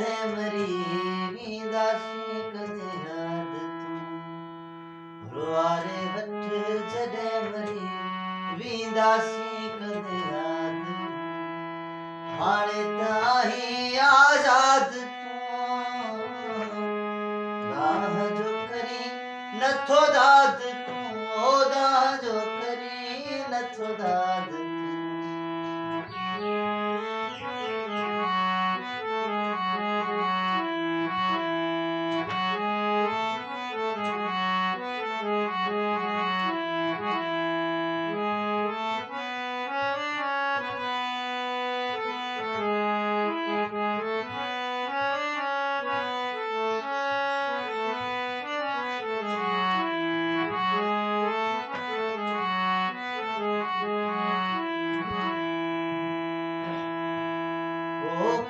जॾहिं मरी वेंदासीं कदे याद तूं रुआरे वठ जॾहिं मरी वेंदासीं कदे याद तूं हाणे त आहीं आज़ाद तूं दाह जो करी नथो दाद तूं ओ दाह जो करी नथो दाद तूं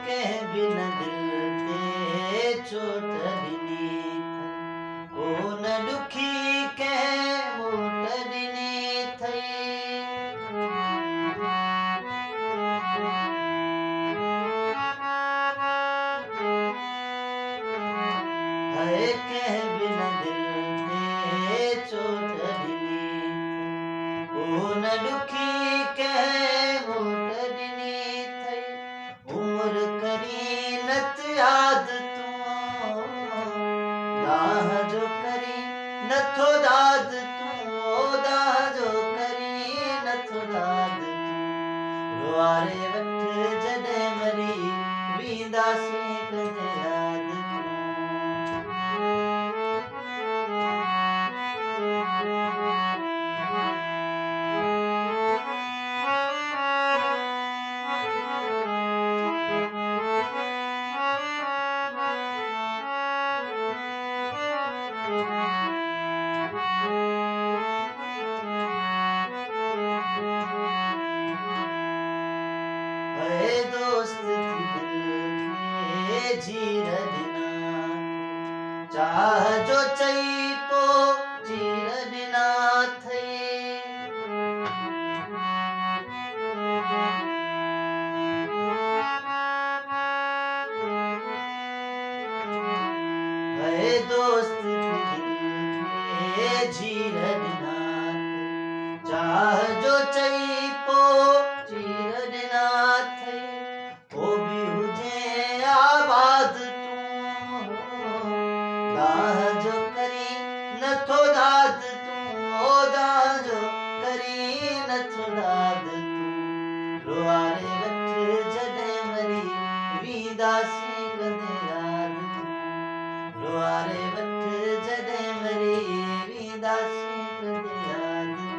कंहिं बि न दिल ते चोट ॾिनी अथई को न ॾुखी कंहिं मोट ॾिनी अथई हाय कंहिं बि न दिल ते चोट ॾिनी अथई को न ॾुखी कंहिं मोट ॾिनी अथई उमिरि करी नथ याद तूं दाह जो करी नथो दाद तूं ओ दाह जो करी नथो दाद तूं रुआरे वठ जॾहिं मरी वेंदासीं कदे याद दोस्त थी दिल खे जीर ॾिना चाह जो चई पो चीर ॾिना अथई दोस्त थी दिल खे जीर ॾिना चाह जो चई पो चीर ॾिना अथई ओ बि हुजे आबाद तूं दाह जो करी नथो दाद तूं ओ दाह जो करी नथो दाद तूं रुआरे वठ जॾहिं मरी वेंदासीं कदे याद तूं रुआरे वठ जॾहिं मरी वेंदासीं कदे याद तूं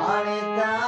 हाणे त